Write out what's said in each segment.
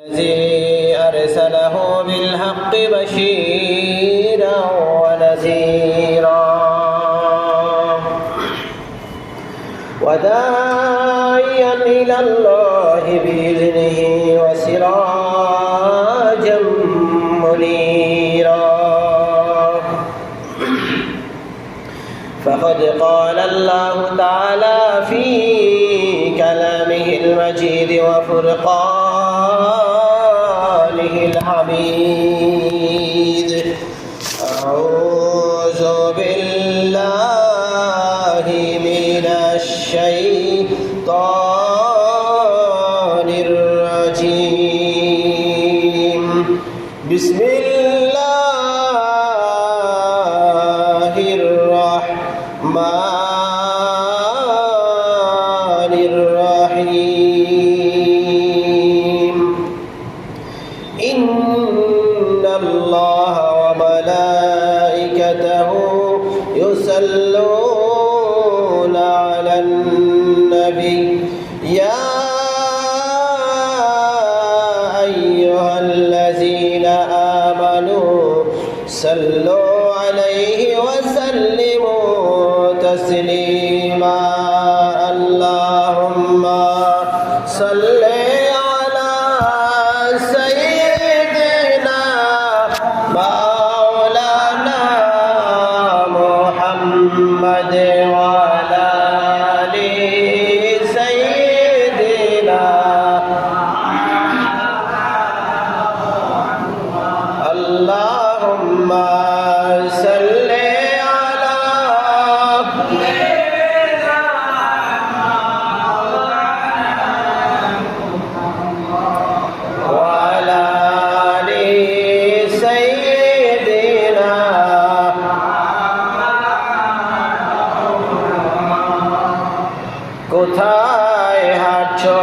الذي أرسله بالحق بشيرا ونذيرا وداعيا إلى الله بإذنه وسراجا منيرا فقد قال الله تعالى في كلامه المجيد وفرقانه الحميد أعوذ بالله من الشيطان الرجيم بسم الله الرحمن الرحيم إن الله وملائكته يصلون على النبي يا أيها الذين آمنوا صلوا عليه وسلموا تسليما اللهم صل على سيدنا مولانا محمد وعلى آل سيدنا اللهم صل على وعلى آل سيدنا কোথায় হাঁটছো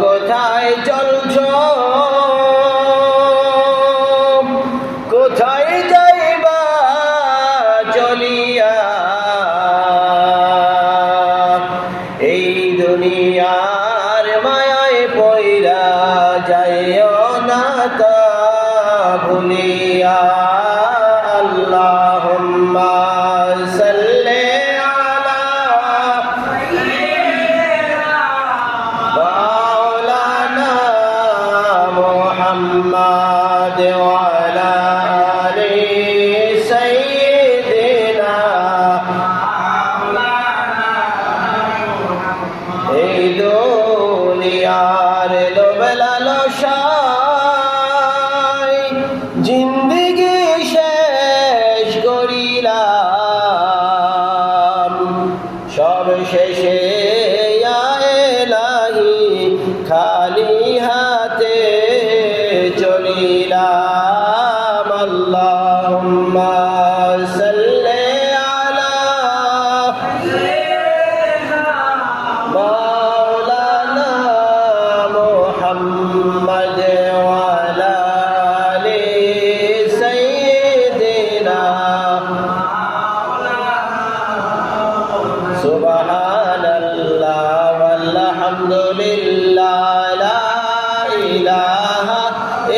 কোথায় চলছো কোথায় যাইবা চলিয়া এই দুনিয়ার মায়ায় পইরা যাইও না তা ভুলিয়া আল্লাহুম্মা সাল্লি আলা মাওলানা মুহাম্মদ ওয়া আলা আলি সাইয়্যিদিনা এই দুনিয়ার লোভে লালসায় জিন্দেগি শেষ করিলাম সব শেষে এলাহি খালি হাতে চলিলাম আল্লাহুম্মা সাল্লি আলা মাওলানা মুহাম্মদ ওয়া আলা আলি সাইয়্যিদিনা সুবহানাল্লাহ ওয়ালহামদুলিল্লাহ লা ইলাহা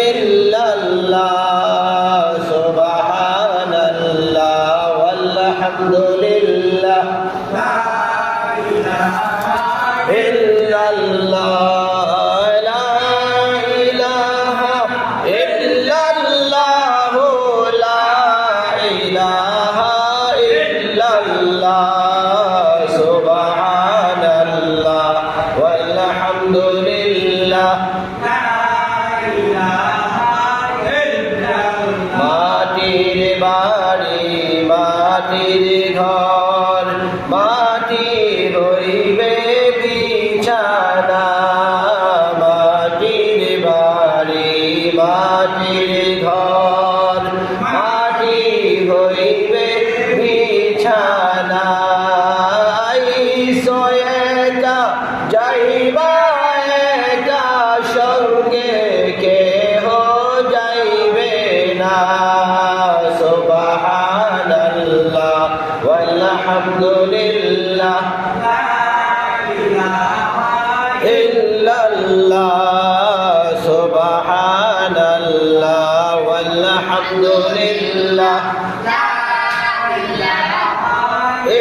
ইল্লাল্লাহ সুবহানাল্লাহ ওয়ালহামদুলিল্লাহ লা ইলাহা ইল্লাল্লাহ লা ইলাহা ইল্লাল্লাহ লা ইলাহা ইল্লাল্লাহ সুবহানাল্লাহ ওয়ালহামদুলিল্লাহ লা ইলাহা ইল্লাল্লাহ মাটির বাড়ি মাটির ঘর মাটির হইবে বিছানা মাটির বাড়ি মাটির ঘর মাটি হইবে বিছানা একা যাইবা একা সঙ্গে কেহ যাইবে না সুবহানাল্লাহ ওয়ালহামদুলিল্লাহ লা ইলাহা ইল্লাল্লাহ সুবহানাল্লাহ সুবহানাল্লাহ ওয়ালহামদুলিল্লাহ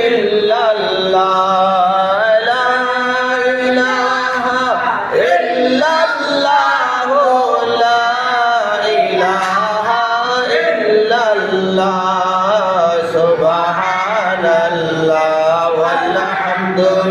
ইল্লাল্লাহ লা ইলাহা ইল্লাল্লাহ লা ইলাহা ইল্লাল্লাহ সুবহানাল্লাহ ওয়ালহামদুলিল্লাহ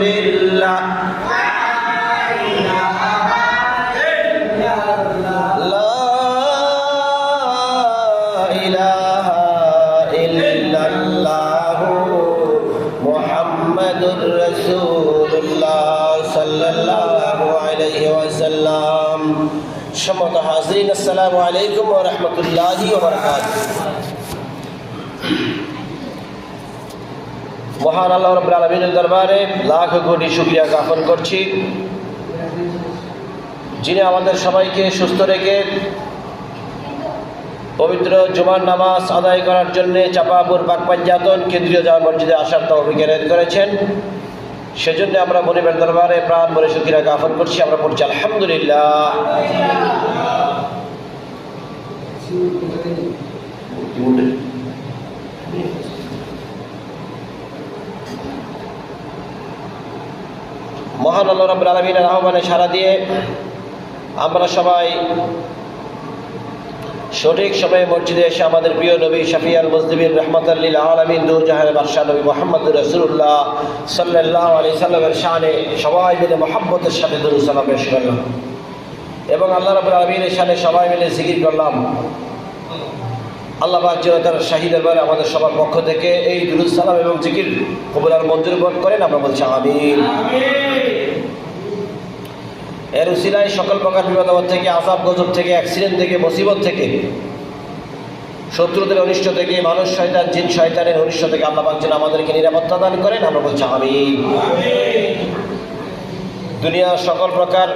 সম্মানিত হাজরিন, আসসালামু আলাইকুম ওয়া রাহমাতুল্লাহি ওয়া বারাকাতুহু। মহান আল্লাহ রাব্বুল আলামিনের দরবারে লাখ কোটি শুকরিয়া জ্ঞাপন করছি, যিনি আমাদের সবাইকে সুস্থ রেখে পবিত্র জুমার নামাজ আদায় করার জন্য চাপাপুর পাকপাঞ্জাতন কেন্দ্রীয় জামে মসজিদে আসার তৌফিক এনায়েত করেছেন। সেজন্য আমরা মনিবের দরবারে প্রাণ ভরে শুকরিয়া জ্ঞাপন করছি। আমরা পড়ছি আলহামদুলিল্লাহ। মহান আল্লাহ রাব্বুল আলামিনের আহ্বানে সাড়া দিয়ে আমরা সবাই সঠিক সময়ে মসজিদে এসে আমাদের প্রিয় নবী শাফিউল মুজনিবিন রাহমাতাল লিল আলামিন দু জাহানের বাদশা নবী মুহাম্মদুর রাসূলুল্লাহ সাল্লাল্লাহু আলাইহি সাল্লামের শানে সবাই মিলে মুহাব্বতের সাথে দরুদ সালাম পেশ করলাম এবং আল্লাহ রাব্বুল আলামিনের শানে সবাই মিলে জিকির করলাম। আল্লাহ পাক যেন তার শাহী দরবারে আমাদের সবার পক্ষ থেকে এই দরুদ সালাম এবং জিকির কবুল আর মঞ্জুর করেন, আমরা বলছি আমিন। এর উসিলায় সকল প্রকার বিপদ থেকে, আযাব গজব থেকে, অ্যাক্সিডেন্ট থেকে, মুসিবত থেকে, শত্রুদের অনিষ্ট থেকে, মানুষ শয়তান জিন শয়তানের অনিষ্ট থেকে আল্লাহ পাক যেন আমাদেরকে নিরাপত্তা দান করেন, আমরা বলছি আমিন। দুনিয়ার সকল প্রকার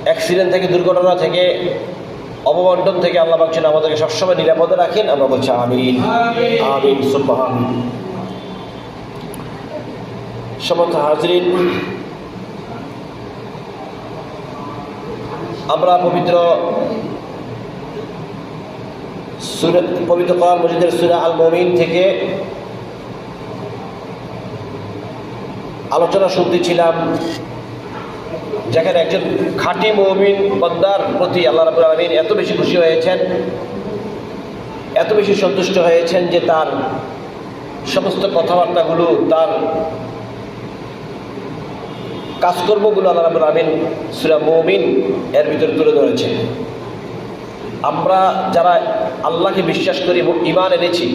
অ্যাক্সিডেন্ট থেকে, দুর্ঘটনা থেকে, অববন্টন থেকে আল্লাহ পাক যেন আমাদেরকে সবসময় নিরাপদে রাখেন, আমরা বলছি আমিন আমিন সুম্মা আমিন। সম্মানিত হাজরিন, আমরা পবিত্র কোরআন মজিদের সূরা আল মুমিন থেকে আলোচনা শুনতেছিলাম, যেখানে একজন খাঁটি মুমিন বান্দার প্রতি আল্লাহ রাব্বুল আলামিন এত বেশি খুশি হয়েছেন, এত বেশি সন্তুষ্ট হয়েছেন যে তার সমস্ত কথাবার্তাগুলো, তার কাজকর্মগুলো আল্লাহ রাব্বুল আলামিন সূরা মুমিন এর ভিতরে তুলে ধরেছেন। আমরা যারা আল্লাহকে বিশ্বাস করি এবং ঈমান এনেছি,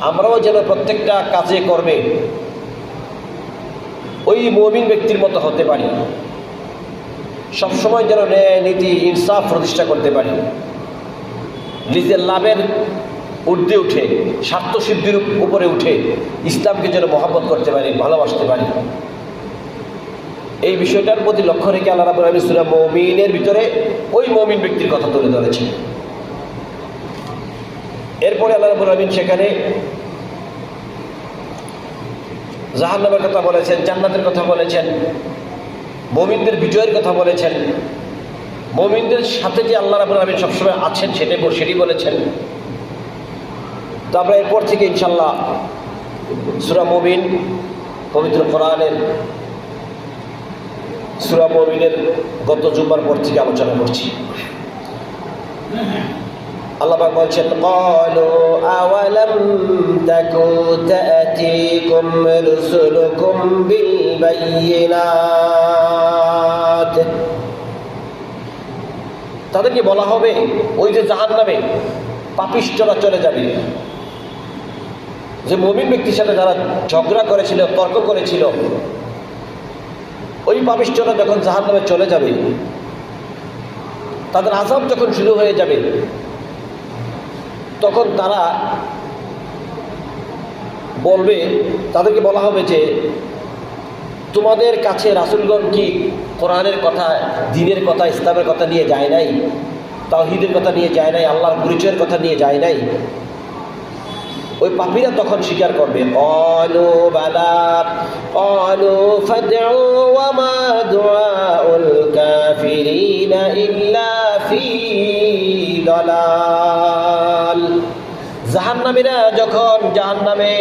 আমরাও যেন প্রত্যেকটা কাজে কর্মে ওই মুমিন ব্যক্তির মতো হতে পারি, সবসময় যেন ন্যায় নীতি ইনসাফ প্রতিষ্ঠা করতে পারি, নিজের লাভের ঊর্ধ্বে উঠে, স্বার্থ সিদ্ধির উপরে উঠে ইসলামকে যেন মহব্বত করতে পারি, ভালোবাসতে পারি। এই বিষয়টার প্রতি লক্ষ্য রেখে আল্লাহ রাব্বুল আলামিন সূরা মুমিনের ভিতরে ওই মুমিন ব্যক্তির কথা তুলে ধরেছেন। এরপরে আল্লাহ রাব্বুল আলামিন সেখানে জাহান্নামের কথা বলেছেন, জান্নাতের কথা বলেছেন, মুমিনদের বিজয়ের কথা বলেছেন, মুমিনদের সাথে যে আল্লাহ রাব্বুল আলামিন সবসময় আছেন সেটি বলেছেন। তো আমরা এরপর থেকে ইনশাআল্লাহ সূরা মুমিন, পবিত্র কোরআনের সূরা মুমিনের গত জুমার পর থেকে আলোচনা করছি। আল্লাহ পাক বলছেন, ক্বালু আওয়ালাম তাকু তা'তিকুম রুসুলুকুম বিল বায়িনাত। তাদেরকে বলা হবে, ওই যে জাহান্নামে পাপিষ্ঠরা চলে যাবে, যে মুমিন ব্যক্তির সাথে যারা ঝগড়া করেছিল, তর্ক করেছিল, ওই পাপিষ্ঠরা যখন জাহান্নামে চলে যাবে, তাদের আযাব যখন শুরু হয়ে যাবে, তখন তারা বলবে, তাদেরকে বলা হবে যে তোমাদের কাছে রাসূলগণ কি কোরআনের কথা, দ্বীনের কথা, ইসলামের কথা নিয়ে যায় নাই? তাওহীদের কথা নিয়ে যায় নাই? আল্লাহর পরিচয়ের কথা নিয়ে যায় নাই? ওই পাপীরা তখন স্বীকার করবে, ক্বালু বালা ক্বালু ফাদউ ওয়া মা দুআউল কাফিরিনা ইল্লা ফি দালাল। জাহান্নামীরা যখন জাহান্নামে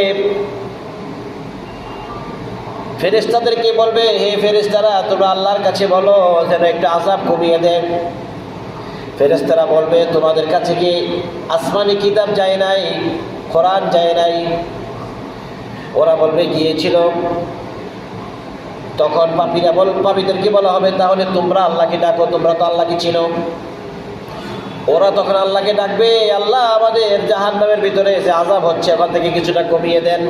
ফেরেশতাদেরকে বলবে, হে ফেরেশতারা তোমরা আল্লাহর কাছে বলো যেন একটু আযাব কমিয়ে দেন। ফেরেশতারা বলবে, তোমাদের কাছে কি আসমানি কিতাব যায় নাই, কোরআন যায় নাই? ওরা বলবে গিয়েছিল। তখন পাপীদেরকে বলা হবে, তাহলে তোমরা আল্লাহকে ডাকো, তোমরা তো আল্লাহকে চিনো। ওরা তখন আল্লাহকে ডাকবে, আল্লাহ আমাদের জাহান্নামের ভিতরে যে আযাব হচ্ছে ওখান থেকে কিছুটা কমিয়ে দেন।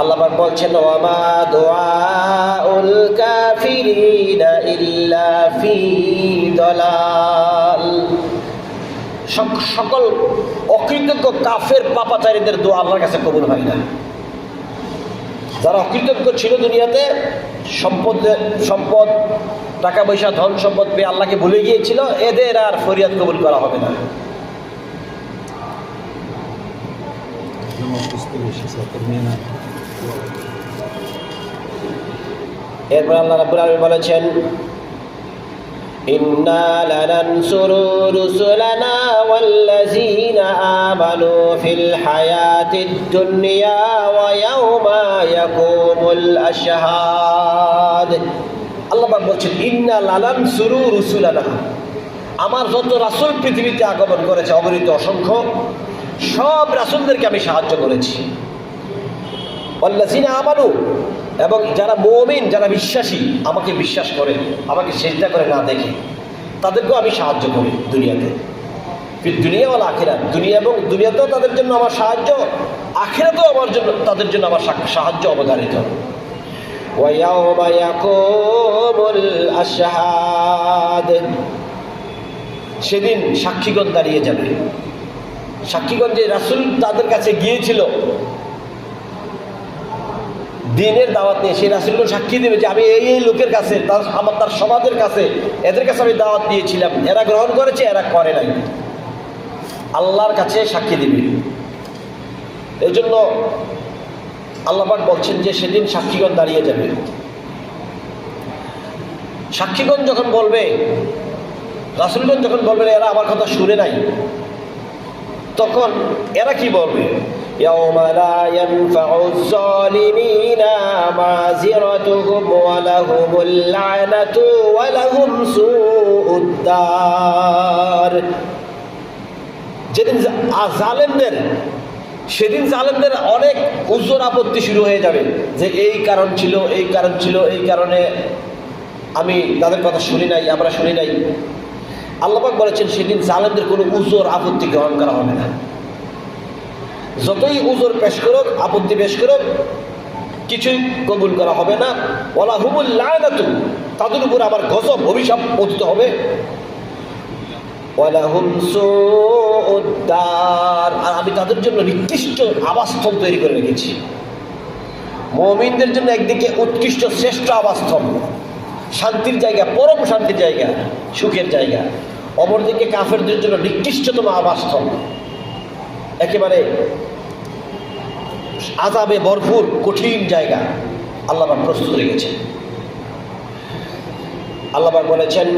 আল্লাহ পাক বলছেন, ওয়া মা দুআউল কাফিরিনা ইল্লা ফি দালাল। সকল অকৃতজ্ঞ কাফের পাপাচারীদের দোয়া আল্লাহর কাছে কবুল হয় না। যারা অকৃতজ্ঞ ছিল দুনিয়াতে, সম্পদ টাকা পয়সা ধন সম্পদ পেয়ে আল্লাহকে ভুলে গিয়েছিল, এদের আর ফরিয়াদ কবুল করা হবে না। এরপর আল্লাহ রাব্বুল আলামিন বলেছেন, ইন্না লানানসুরু রুসুলানা ওয়াল্লাযীনা আমানু ফিল হায়াতিদ দুনিয়া ওয়া ইয়াওমা ইয়াকুমুল আশহাদ। আল্লাহ পাক বলছেন, ইন্না লানানসুরু রুসুলানা, আমার যত রাসূল পৃথিবীতে আগমন করেছে অগণিত অসংখ্য, সব রাসূলদেরকে আমি সাহায্য করেছি। ওয়াল্লাযীনা আমানু, এবং যারা মুমিন, যারা বিশ্বাসী, আমাকে বিশ্বাস করে, আমাকে সিজদা করে না দেখে, তাদেরকেও আমি সাহায্য করি দুনিয়াতে। ফিদ দুনিয়া ওয়াল আখিরাত, দুনিয়া এবং দুনিয়াতেও তাদের জন্য আমার সাহায্য, আখিরাতেও আমার জন্য তাদের জন্য আমার সাহায্য অবধারিত। ওয়া ইয়াওমা ইয়াকুমুল আশহাদ, সেদিন সাক্ষীগণ দাঁড়িয়ে যাবে। সাক্ষীগণ যে রাসূল তাদের কাছে গিয়েছিল দিনের দাওয়াত নিয়ে, সেই রাসূলগণ সাক্ষী দেবে যে আমি এই লোকের কাছে, তার সমাজের কাছে, এদের কাছে আমি দাওয়াত দিয়েছিলাম, এরা গ্রহণ করেছে, এরা করে নাই। আল্লাহর কাছে সাক্ষী দিবে। এই জন্য আল্লাহ পাক বলছেন যে সেদিন সাক্ষীগণ দাঁড়িয়ে যাবে। সাক্ষীগণ যখন বলবে, রাসূলগণ যখন বলবেন এরা আমার কথা শুনে নাই, তখন এরা কি বলবে? ইয়াওমা লা ইয়ানফাউয যালিমিনা মাযিরাতুহুম ওয়া লাহুমুল লা'নাতু ওয়া লাহুম সুউদ দার। যেদিন জালেমদের, সেদিন জালেমদের অনেক উযর আপত্তি শুরু হয়ে যাবে যে এই কারণ ছিল, এই কারণ ছিল, এই কারণে আমি তাদের কথা শুনি নাই, আমরা শুনি নাই। আল্লাহ পাক বলেছেন সেদিন জালেমদের কোনো উযর আপত্তি গ্রহণ করা হবে না। যতই উযর পেশ করুক, আপত্তি পেশ করুক, কিছুই কবুল করা হবে না। ওয়ালা হুমুল লা'নাতু, তাদের উপর আবার গজব, অভিশাপ পতিত হবে। ওয়ালা হুম সুউদ দার, আর আমি তাদের জন্য নিকৃষ্ট আবাসস্থল তৈরি করে রেখেছি। মুমিনদের জন্য একদিকে উৎকৃষ্ট শ্রেষ্ঠ আবাসস্থল, শান্তির জায়গা, পরম শান্তির জায়গা, সুখের জায়গা, অপরদিকে কাফেরদের জন্য নিকৃষ্টতম আবাসস্থল, একেবারে আযাবে ভরপুর কঠিন জায়গা আল্লাহ পাক প্রস্তুত রেখেছেন। আল্লাহ পাক বলেছেন,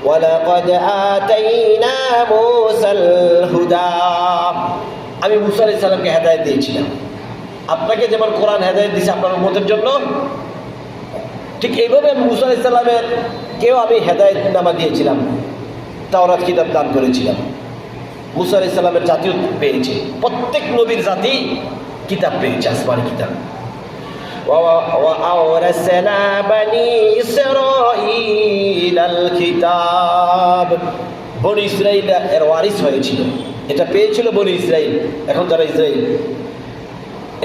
ওয়ালাকাদ আতাইনা মূসাল হুদা, আমি মূসা আলাইহিস সালামকে হেদায়েত দিয়েছিলাম। আপনাকে যেমন কোরআন হেদায়েত দিয়েছে আপনার উম্মতের জন্য, ঠিক এইভাবে আমি মূসা আলাইহিস সালামের কেউ আমি হেদায়েতনামা দিয়েছিলাম, তাওরাত কিতাব দান করেছিলাম। মূসা আলাইহিস সালামের জাতিও পেয়েছে, প্রত্যেক নবীর জাতি কিতাব পেয়েছে, আসমানি কিতাব। ওয়া আওরাসনা বনি ইসরাঈলাল কিতাব, বনি ইসরাঈল এর ওয়ারিস হয়েছিল, এটা পেয়েছিল বনি ইসরাঈল। এখন যারা ইসরাঈল,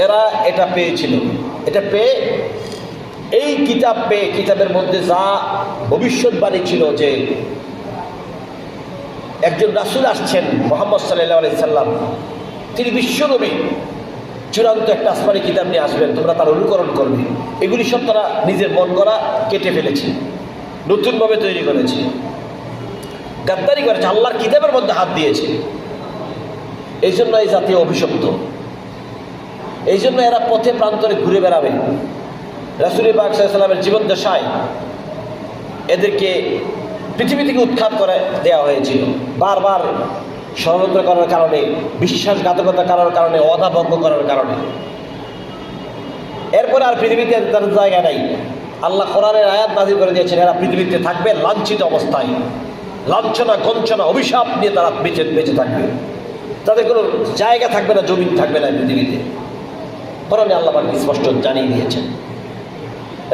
এরা এটা পেয়েছিল। এটা পেয়ে, এই কিতাব পেয়ে, কিতাবের মধ্যে যা ভবিষ্যৎবাণী ছিল যে একজন রাসূল আসছেন, মুহাম্মদ সাল্লাল্লাহু আলাইহি সাল্লাম, তিনি বিশ্বনবী, চূড়ান্ত একটা আসমানি কিতাব নিয়ে আসবেন, তোমরা তার অনুকরণ করবে, এগুলি সব তারা নিজের মন গড়া কেটে ফেলেছে, নতুনভাবে তৈরি করেছে, গাদ্দারি করেছে, আল্লাহর কিতাবের মধ্যে হাত দিয়েছে। এই জন্য এই জাতীয় অভিশপ্ত। এই জন্য এরা পথে প্রান্তরে ঘুরে বেড়াবে। রাসূল পাক সাল্লাল্লাহু আলাইহি ওয়াসাল্লামের জীবদ্দশায় এদেরকে পৃথিবী থেকে উৎখাত করে দেওয়া হয়েছিল, বারবার ষড়যন্ত্র করার কারণে, বিশ্বাসঘাতকতা করার কারণে, ওয়াদা ভঙ্গ করার কারণে। এরপরে আর পৃথিবীতে তার জায়গা নাই। আল্লাহ কোরআনের আয়াত নাযিল করে দিয়েছেন, এরা পৃথিবীতে থাকবে লাঞ্ছিত অবস্থায়, লাঞ্ছনা গঞ্ছনা অভিশাপ নিয়ে তারা বেঁচে থাকবে। তাদের কোনো জায়গা থাকবে না, জমিন থাকবে না পৃথিবীতে। কোরআনে আল্লাহ পাক স্পষ্ট জানিয়ে দিয়েছেন।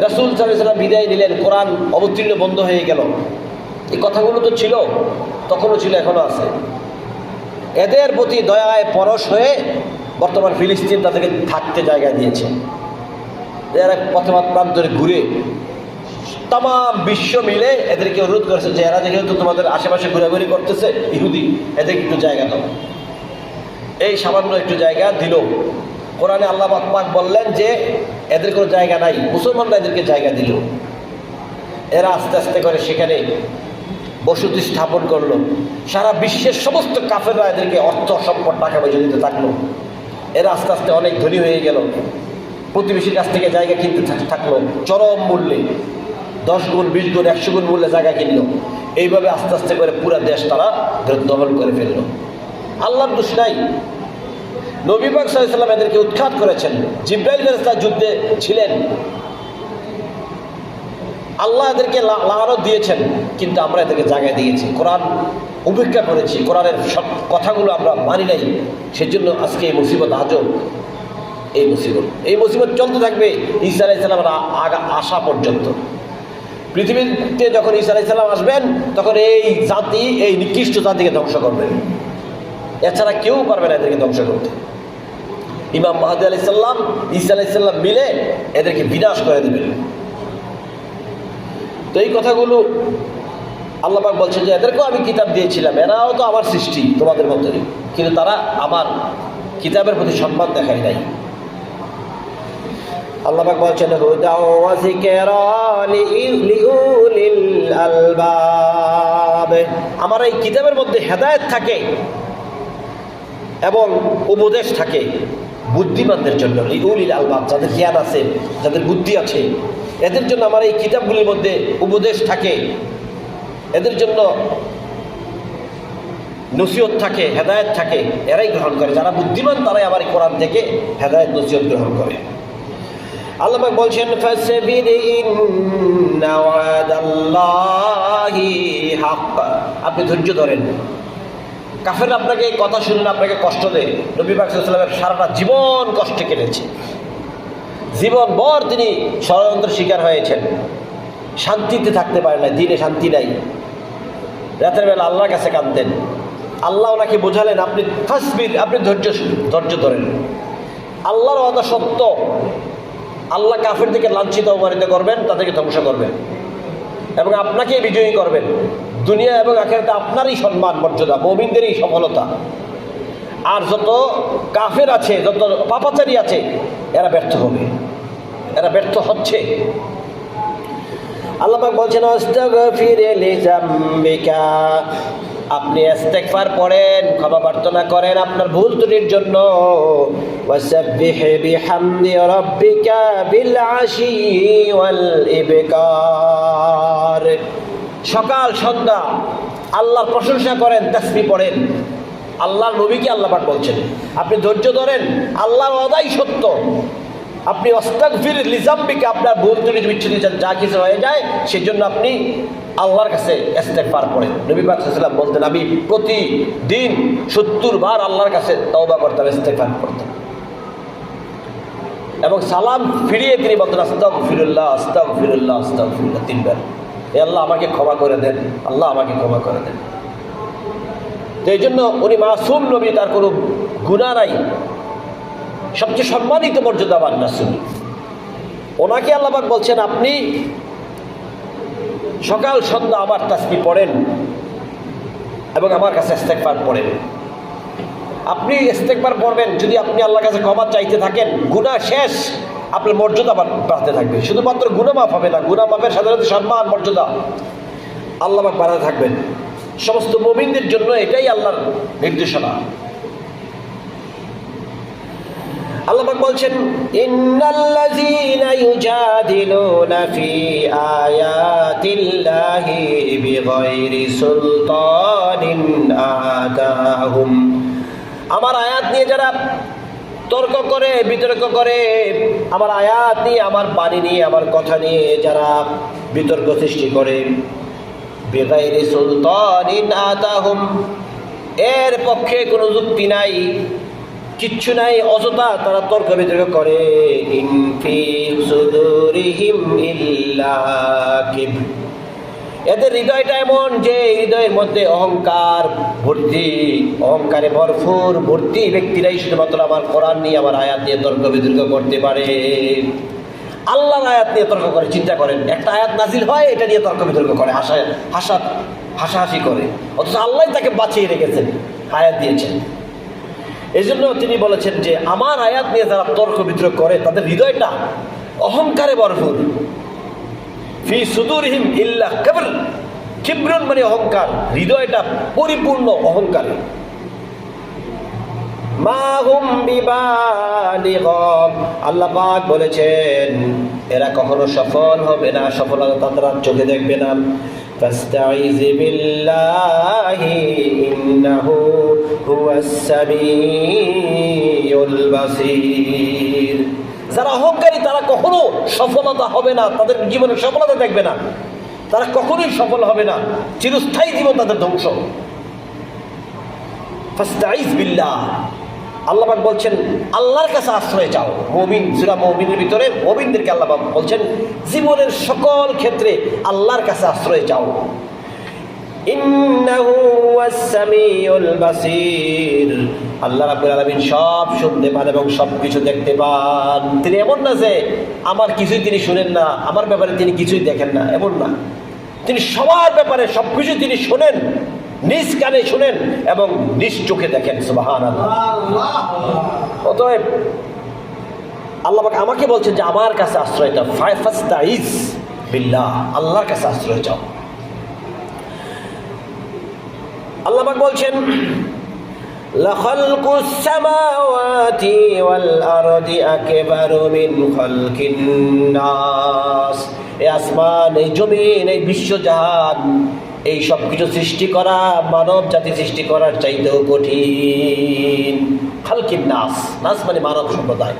রাসূল সাল্লাল্লাহু আলাইহি ওয়াসাল্লাম বিদায় নিলেন, কোরআন অবতীর্ণ বন্ধ হয়ে গেল। এই কথাগুলো তো ছিল, তখনও ছিল, এখনও আছে। এদের প্রতি দয়ায় পরশ হয়ে বর্তমান ফিলিস্তিন তাদেরকে থাকতে জায়গা দিয়েছে। এরা পথবাদ প্রান্তরে ঘুরে তাম বিশ্ব মিলে এদেরকে অনুরোধ করেছে যে এরা যেহেতু তোমাদের আশেপাশে ঘোরাঘুরি করতেছে, ইহুদি, এদেরকে একটু জায়গা দাও। এই সামান্য একটু জায়গা দিল। কোরআনে আল্লাহ পাক বললেন যে এদের কোনো জায়গা নাই, মুসলমানরা এদেরকে জায়গা দিল। এরা আস্তে আস্তে করে সেখানে বসতি স্থাপন করলো। সারা বিশ্বের সমস্ত কাফেররা এদেরকে অর্থ সম্পদ টাকা পয়সা দিতে থাকলো। এরা আস্তে আস্তে অনেক ধনী হয়ে গেল। প্রতিবেশীর কাছ থেকে জায়গা কিনতে থাকলো চরম মূল্যে, 10 গুণ 20 গুণ 100 গুণ মূল্যে জায়গা কিনলো। এইভাবে আস্তে আস্তে করে পুরা দেশ তারা দখল করে ফেললো। আল্লাহর দোষ নাই। নবী পাক সাল্লাল্লাহু আলাইহি ওয়াসাল্লাম এদেরকে উৎখাত করেছেন। জিবরাইল ফেরেশতা যুদ্ধে ছিলেন, আল্লাহ এদেরকে লানত দিয়েছেন, কিন্তু আমরা এদেরকে জায়গায় দিয়েছি। কোরআন উপেক্ষা করেছি, কোরআনের সব কথাগুলো আমরা মানি নাই। সেজন্য আজকে এই মুসিবত, আজও এই মুসিবত চলতে থাকবে ঈসা আলাইহিস সালামের আসা পর্যন্ত। পৃথিবীতে যখন ঈসা আলাইহিস সালাম আসবেন, তখন এই জাতি, এই নিকৃষ্ট জাতিকে ধ্বংস করবেন। এছাড়া কেউ পারবে না এদেরকে ধ্বংস করতে। ইমাম মাহদী আলাইহিস সালাম, ঈসা আলাইহিস সালাম মিলে এদেরকে বিনাশ করে দেবেন। তো এই কথাগুলো আল্লাহ পাক বলছেন যে এদেরকেও আমি কিতাব দিয়েছিলাম, এরাও তো আমার সৃষ্টি তোমাদের মতোই, কিন্তু তারা আমার কিতাবের প্রতি সম্মান দেখায় নাই। আল্লাহ পাক বলছেন হুদা ওয়া যিকরা লিউলিল আলবাব, আমার এই কিতাবের মধ্যে হেদায়েত থাকে এবং উপদেশ থাকে বুদ্ধিমানদের জন্য। লিউলিল আলবাব, যাদের জ্ঞান আছে, যাদের বুদ্ধি আছে, এদের জন্য আমার এই কিতাবগুলির মধ্যে উপদেশ থাকে, এদের জন্য নসিহত থাকে, হেদায়েত থাকে। এরাই গ্রহণ করে, যারা বুদ্ধিমান তারাই আমার কোরআন থেকে হেদায়েত নসিহত গ্রহণ করে। আল্লাহ পাক বলছেন ফাসবির ইন্না ওয়াদাল্লাহি হাক্ক, আপনি ধৈর্য ধরেন। কাফের আপনাকে এই কথা শুনে আপনাকে কষ্ট দেয়। নবী পাক সাল্লাল্লাহু আলাইহি ওয়াসাল্লামের সারাটা জীবন কষ্টে কেটেছে, জীবনভর তিনি ষড়যন্ত্রের শিকার হয়েছেন, শান্তিতে থাকতে পারেন না, দিনে শান্তি নাই। রাতের বেলা আল্লাহর কাছে কাঁদতেন। আল্লাহ ওনাকে বোঝালেন আপনি ফাসবির, আপনি ধৈর্য ধরেন। আল্লাহর ওয়াদা সত্য, আল্লাহ কাফেরদেরকে লাঞ্ছিত অপমানিত করবেন, তাদেরকে ধ্বংস করবেন এবং আপনাকেই বিজয়ী করবেন। দুনিয়া এবং আখিরাতে আপনারই সম্মান মর্যাদা, মুমিনদেরই সফলতা। আর যত কাফের আছে, যত পাপাচারী আছে, এরা ব্যর্থ হবে, এরা ব্যর্থ হচ্ছে। আল্লাহ পাক বলছেন আস্তাগফির লিযামবিকা, আপনি ইস্তেগফার পড়েন, ক্ষমা প্রার্থনা করেন আপনার ভুল ত্রুটির জন্য। ওয়াসাব্বিহ বিহামদি রাব্বিকা বিল আশি ওয়াল ইবকার, সকাল সন্ধ্যা আল্লাহর প্রশংসা করেন, তাসবিহ পড়েন। আল্লাহর নবীকে আল্লাহ পাক বলছেন আপনি ধৈর্য ধরেন, আল্লাহর ওয়াদাই সত্য। আপনি আস্তাগফির লিযামবিকা, আপনার ভুল ত্রুটি বিচ্ছুতি যা কিছু হয়ে যায় সেজন্য আপনি আল্লাহর কাছে ইস্তেগফার করেন। নবী পাক সাল্লাল্লাহু আলাইহি ওয়াসাল্লাম বলতেন আমি প্রতিদিন 70 বার আল্লাহর কাছে তওবা করতাম, ইস্তেগফার করতাম এবং সালাম ফিরিয়ে তিনি বলতেন আস্তাগফিরুল্লাহ আস্তাগফিরুল্লাহ আস্তাগফিরুল্লাহ 3 বার। হে আল্লাহ আমাকে ক্ষমা করে দেন, আল্লাহ আমাকে ক্ষমা করে দেন। তো এই জন্য উনি মাসুম নবী, তার কোনো গুনাহ নাই, সবচেয়ে সম্মানিত মর্যাদাবান রাসূল। ওনাকে আল্লাহ পাক বলছেন আপনি সকাল সন্ধ্যা আবার তাসবিহ পড়েন এবং আমার কাছে ইস্তেগফার পড়েন। আপনি ইস্তেগফার পড়বেন যদি আপনি আল্লাহর কাছে ক্ষমা চাইতে থাকেন, গুনাহ শেষ, আপনার মর্যাদা বাড়তে থাকবে। শুধুমাত্র গুনাহ মাফ হবে না, গুনাহ মাফের সাথে সাথে সম্মান মর্যাদা আল্লাহ পাক বাড়াতে থাকবেন। সমস্ত মুমিনদের জন্য এটাই আল্লাহর নির্দেশনা। আল্লাহ পাক বলছেন ইন্নাল্লাযীনা ইউজাদিলুনা ফি আয়াতিল্লাহি বিগাইরি সুলতানিন আতাহুম, আমার আয়াত নিয়ে যারা তর্ক করে, বিতর্ক করে, আমার আয়াত নিয়ে, আমার বাণী নিয়ে, আমার কথা নিয়ে যারা বিতর্ক সৃষ্টি করে, বিগাইরি সুলতানিন আতাহুম, এর পক্ষে কোনো যুক্তি নাই, কিচ্ছু নাই, অযথা তারা তর্ক বিতর্ক করে। ইন ফি সুদুরিহিম ইল্লা কিবর, এদের হৃদয়টা এমন যে হৃদয়ের মধ্যে অহংকার ভর্তি, অহংকারে ভরপুর ভর্তি ব্যক্তিরাই শুধুমাত্র আমার কোরআন নিয়ে, আমার আয়াত নিয়ে তর্ক বিতর্ক করতে পারে। আল্লাহর আয়াত নিয়ে তর্ক করে, চিন্তা করেন, একটা আয়াত নাজিল হয়, এটা নিয়ে তর্ক বিতর্ক করে, হাসাহাসি করে, অথচ আল্লাহ তাকে বাঁচিয়ে রেখেছেন, আয়াত দিয়েছেন। এই জন্য তিনি বলেছেন যে আমার আয়াত নিয়ে যারা তর্ক বিতর্ক করে তাদের হৃদয়টা অহংকারে ভরপুর। ফি সুদুরহিম ইল্লা কিবর, কিবরুন মানে অহংকার, হৃদয়টা পরিপূর্ণ অহংকারে। মা হুম বিবালিগম, আল্লাহ পাক বলেছেন এরা কখনো সফল হবে না, সফলতা তারা চোখে দেখবে না। ফাস্তাইজ বিল্লাহি ইন্নাহু হুয়াস সামিউল বাসীর, যারা অহংকারী তারা কখনো সফলতা হবে না, তাদের জীবনে সফলতা দেখবে না, তারা কখনোই সফল হবে না, চিরস্থায়ী জীবন তাদের ধ্বংস। ফাস্তাইজ বিল্লাহ, আল্লাহ পাক বলছেন আল্লাহর কাছে আশ্রয় চাও। মুমিন, সূরা মুমিনের ভিতরে মুমিনদেরকে আল্লাহ পাক বলছেন জীবনের সকল ক্ষেত্রে আল্লাহর কাছে আশ্রয় চাও। ইন্নাহু হুয়াস সামিউল বাসীর, আল্লাহ রাব্বুল আলামিন সব শুনতে পান এবং সব কিছু দেখতে পান। তিনি এমন না যে আমার কিছুই তিনি শুনেন না, আমার ব্যাপারে তিনি কিছুই দেখেন না, এমন না। তিনি সবার ব্যাপারে সব কিছু তিনি শোনেন, নিজ কানে শোনেন এবং নিজ চোখে দেখেন। সুবহানাল্লাহ। অতএব আল্লাহ পাক আমাকে বলছেন যে আমার কাছে আশ্রয় চাও। ফাস্তাইজ বিল্লাহ, আল্লাহর কাছে আশ্রয় চাও। আল্লাহ পাক বলছেন লাখালকুস সামাওয়াতি ওয়াল আরদি আকবারু মিন খালকিন নাস, এই আসমান, এই জমিন, এই বিশ্বজাহান, এই সব কিছু সৃষ্টি করা মানব জাতি সৃষ্টি করার চাইতেও কঠিন। খালকিন নাস, নাস মানে মানব সম্প্রদায়।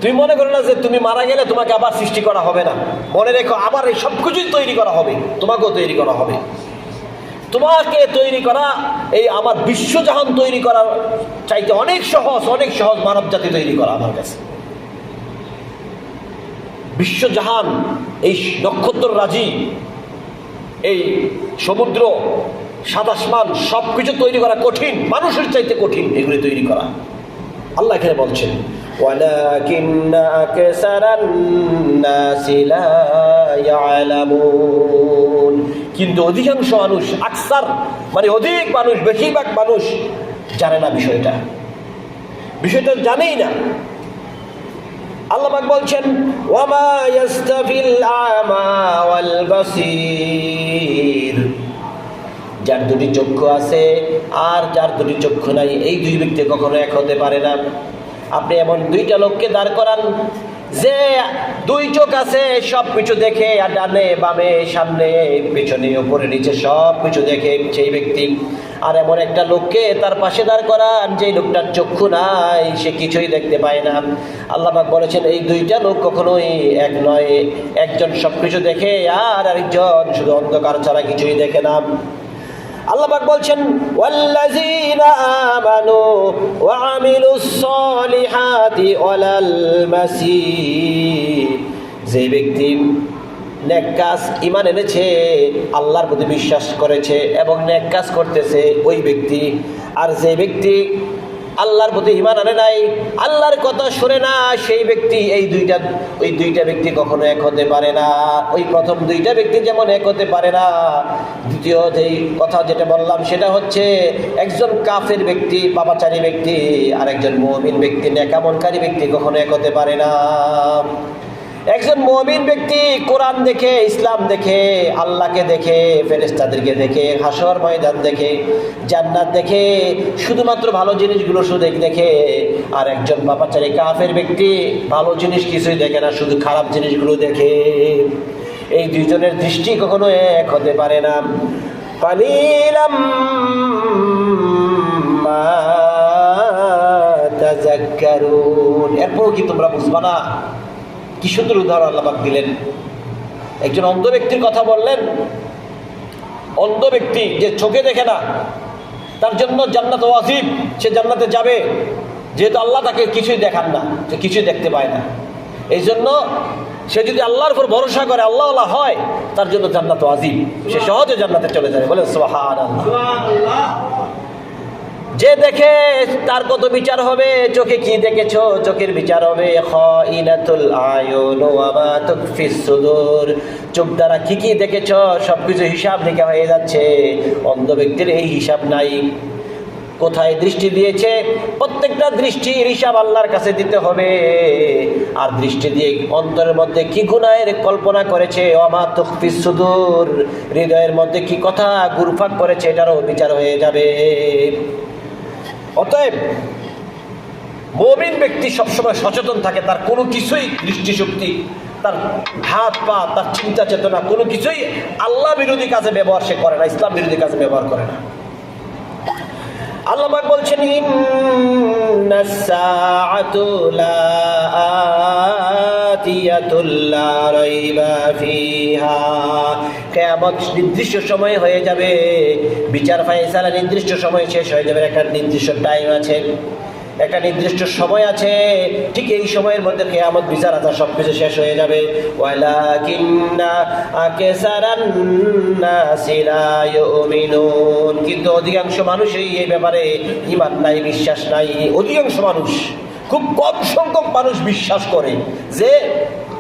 তুমি মনে করো না যে তুমি মারা গেলে তোমাকে আবার সৃষ্টি করা হবে না, মনে রেখো আবার এই সব কিছুই তৈরি করা হবে, তোমাকেও তৈরি করা হবে। তোমাকে তৈরি করা, এই আমার বিশ্বজাহান তৈরি করার চাইতে অনেক সহজ, অনেক সহজ মানব জাতি তৈরি করা আমার কাছে। বিশ্বজাহান, এই নক্ষত্র রাজি, এই সমুদ্র, সাত আসমান, সব কিছু তৈরি করা কঠিন, মানুষের চাইতে কঠিন এগুলি তৈরি করা। আল্লাহ এখানে বলছেন ওয়ালাকিন্না আকসারান নাসি লা ইয়ালামুন, কিন্তু অধিকাংশ মানুষ, আকসার মানে অধিক মানুষ, বেশিরভাগ মানুষ জানে না বিষয়টা, বিষয়টা জানেই না। আল্লাহ পাক বলছেন ওয়ামা ইয়াস্তাফিল আমা ওয়াল বাসীর, যার দুটি চক্ষু আছে আর যার দুটি চক্ষু নাই, এই দুই ব্যক্তি কখনো এক হতে পারে না। আপনি এমন দুইটা লোককে দাঁড় করান যে দুই চোখ আছে, সব কিছু দেখে, আর ডানে বামে সামনে পেছনে উপরে নিচে সব কিছু দেখে সেই ব্যক্তি, আর এমন একটা লোককে তার পাশে দাঁড় করান যে লোকটার চক্ষু নাই, সে কিছুই দেখতে পায় না। আল্লাহ পাক বলেছেন এই দুইটা লোক কখনোই এক নয়, একজন সব কিছু দেখে আর আরেকজন শুধু অন্ধকার ছাড়া কিছুই দেখে না। আল্লাহ পাক বলছেন ওয়াল্লাযীনা আমানু ওয়া আমিলুস সলিহাতি ওয়ালাল মাসির, যে ব্যক্তি নেক কাজ, ঈমান এনেছে, আল্লাহর প্রতি বিশ্বাস করেছে এবং নেক কাজ করতেছে ওই ব্যক্তি, আর যে ব্যক্তি আল্লাহর প্রতি ঈমান আনে নাই, আল্লাহর কথা শুনে না, সেই ব্যক্তি, ওই দুইটা ব্যক্তি কখনো এক হতে পারে না। ওই প্রথম দুইটা ব্যক্তি যেমন এক হতে পারে না, দ্বিতীয় যেই কথা যেটা বললাম সেটা হচ্ছে একজন কাফের ব্যক্তি, পাপাচারী ব্যক্তি আর একজন মুমিন ব্যক্তি, নেকামলকারী ব্যক্তি কখনো এক হতে পারে না। একজন মুমিন ব্যক্তি কোরআন দেখে, ইসলাম দেখে, আল্লাহকে দেখে, ফেরেশতাদেরকে দেখে, হাসর ময়দান দেখে, জান্নাত দেখে, শুধুমাত্র ভালো জিনিসগুলো শুধু দেখে। আর একজন পাপাচারী কাফের ব্যক্তি ভালো জিনিস কিছুই দেখে না, শুধু খারাপ জিনিসগুলো দেখে। এই দুইজনের দৃষ্টি কখনো এক হতে পারে না। কালিলাম মা তাযাক্কারুন। এরপরও কি তোমরা বুঝবা না? কি সুন্দর উদাহরণ আল্লাহ পাক দিলেন। একজন অন্ধ ব্যক্তির কথা বললেন। অন্ধ ব্যক্তি যে চোখে দেখে না, তার জন্য জান্নাত ওয়াজিব, সে জান্নাতে যাবে, যেহেতু আল্লাহ তাকে কিছুই দেখান না, সে কিছুই দেখতে পায় না। এই জন্য সে যদি আল্লাহর উপর ভরসা করে, আল্লাহ হয়, তার জন্য জান্নাত ওয়াজিব, সে সহজে জান্নাতে চলে যাবে। বলে সুবহানাল্লাহ। যে দেখে তার কত বিচার হবে। চোখে কি দেখেছো, চোখের বিচার হবে। খাইনাতুল আয়ুন ওয়া মা তুখফিস সুদূর। চোখ দ্বারা কি কি দেখেছো সবকিছু হিসাব নিকা হয়ে যাচ্ছে। অন্ধ ব্যক্তির এই হিসাব নাই। কোথায় দৃষ্টি দিয়েছে, প্রত্যেকটা দৃষ্টির হিসাব আল্লাহর কাছে দিতে হবে। আর দৃষ্টি দিয়ে অন্তরের মধ্যে কি গুনাহের কল্পনা করেছে, ওয়া মা তুখফিস সুদূর, হৃদয়ের মধ্যে কি কথা ঘুরপাক করেছে, এটারও বিচার হয়ে যাবে। অতএব মুমিন ব্যক্তি সবসময় সচেতন থাকে, তার কোনো কিছুই দৃষ্টিশক্তি, তার হাত পা, তার চিন্তা চেতনা কোনো কিছুই আল্লাহ বিরোধী কাজে ব্যবহার সে করে না, ইসলাম বিরোধী কাজে ব্যবহার করে না। আল্লাহ পাক বলছেন ইন্নাস সাআতু লাআতিয়াতুল লা রাইবা ফিহা। কিয়ামত নির্দিষ্ট সময় হয়ে যাবে, বিচার ফায়সালা নির্দিষ্ট সময় শেষ হয়ে যাবে। একটা নির্দিষ্ট টাইম আছে, একটা নির্দিষ্ট সময় আছে, ঠিক এই সময়ের মধ্যে কিয়ামত বিচার আচার সবকিছু শেষ হয়ে যাবে। ওয়ালাকিন্না আকসারান নাসি লা ইউমিনুন। কিন্তু অধিকাংশ মানুষই এই ব্যাপারে ঈমান নাই, বিশ্বাস নাই। অধিকাংশ মানুষ, খুব কম সংখ্যক মানুষ বিশ্বাস করে যে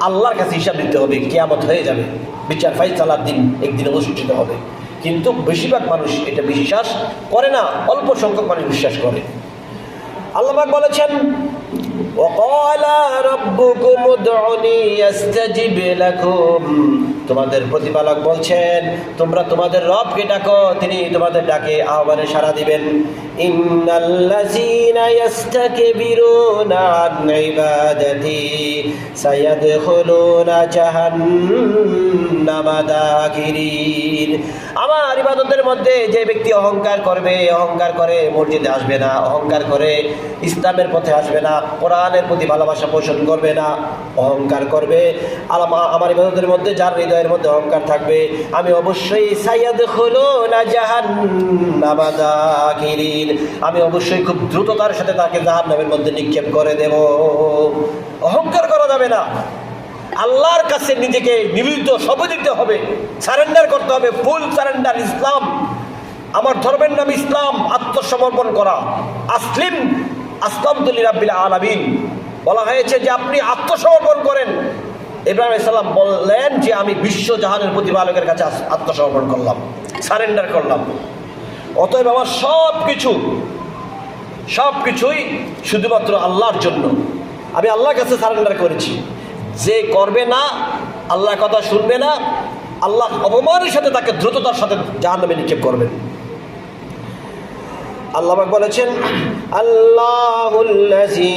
আল্লাহর কাছে হিসাব দিতে হবে, কিয়ামত হয়ে যাবে, বিচার ফায়সালার দিন একদিন অনুষ্ঠিত হবে। কিন্তু বেশিরভাগ মানুষ এটা বিশ্বাস করে না, অল্প সংখ্যক মানুষ বিশ্বাস করে। আল্লাহ পাক বলেছেন ওয়াকালা রাব্বুকুম উদউনি আস্তাজিব লাকুম। তোমাদের প্রতিপালক বলছেন তোমরা তোমাদের রবকে ডাকো, তিনি তোমাদের ডাকে আহ্বানে সাড়া দিবেন। ইন্নাল্লাযীনা ইস্তাকবিরুনা আন ইবাদাতি সায়াদখুলুনা জাহান্নামা দাখিরিন। আমার ইবাদতের মধ্যে যে ব্যক্তি অহংকার করবে, অহংকার করে মসজিদে আসবে না, অহংকার করে ইসলামের পথে আসবে না, কোরআনের প্রতি ভালোবাসা পোষণ করবে না, অহংকার করবে, আমার ইবাদতের মধ্যে যার হৃদয়ের মধ্যে অহংকার থাকবে, আমি অবশ্যই সায়াদখুলুনা জাহান্নামা দাখিরিন, আমি অবশ্যই খুব দ্রুততার সাথে তাকে জাহান্নামের মধ্যে নিক্ষেপ করে দেব। অহংকার করা যাবে না। আল্লাহর কাছে নিজেকে নিবেদিত সঁপে দিতে হবে, সারেন্ডার করতে হবে, ফুল সারেন্ডার। ইসলাম, আমার ধর্মের নাম ইসলাম, আত্মসমর্পণ করা। আসলামতু লিরাব্বিল আলামিন বলা হয়েছে যে আপনি আত্মসমর্পণ করেন। ইব্রাহিম আলাইহিস সালাম বললেন যে আমি বিশ্ব জাহানের প্রতিপালকের কাছে আত্মসমর্পণ করলাম, সারেন্ডার করলাম। অতএব আমার সবকিছুই শুধুমাত্র আল্লাহর জন্য। আমি আল্লাহর কাছে সারেন্ডার করেছি। যে করবে না, আল্লাহর কথা শুনবে না, আল্লাহ অপমানের সাথে তাকে দ্রুততার সাথে জাহান্নামে নিক্ষেপ করবেন। আল্লাহ পাক বলেছেন আল্লাহুল্লাযী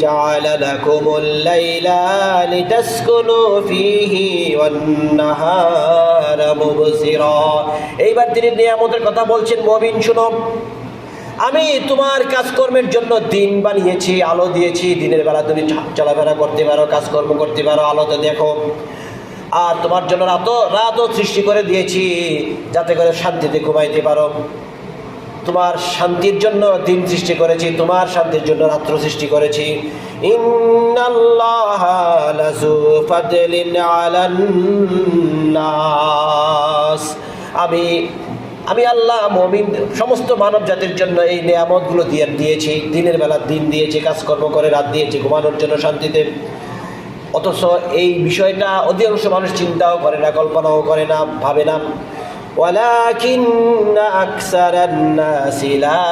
জাআলা লাকুমুল লাইলা লিতাসকুনু ফীহি ওয়ান নাহারা মুবসিরা। এইবার তিনি নিয়ামতের কথা বলছেন, মুমিন শুনো, আমি তোমার কাজকর্মের জন্য দিন বানিয়েছি, আলো দিয়েছি। দিনের বেলা তুমি চলাফেরা করতে পারো, কাজকর্ম করতে পারো, আলোতে দেখো। আর তোমার জন্য রাতও সৃষ্টি করে দিয়েছি যাতে করে শান্তিতে ঘুমাইতে পারো। তোমার শান্তির জন্য দিন সৃষ্টি করেছি, তোমার শান্তির জন্য রাত্র সৃষ্টি করেছি। ইন্নাল্লাহা লাযু ফাদলিন আলান নাস। আমি আল্লাহ মুমিন সমস্ত মানব জাতির জন্য এই নিয়ামতগুলো দিয়েছি। দিনের বেলা দিন দিয়েছি, কাজকর্ম করে, রাত দিয়েছি ঘুমানোর জন্য শান্তিতে। অথচ এই বিষয়টা অধিকাংশ মানুষ চিন্তাও করে না, কল্পনাও করে না, ভাবে না। ওয়ালাকিন্না আকসারান নাসি লা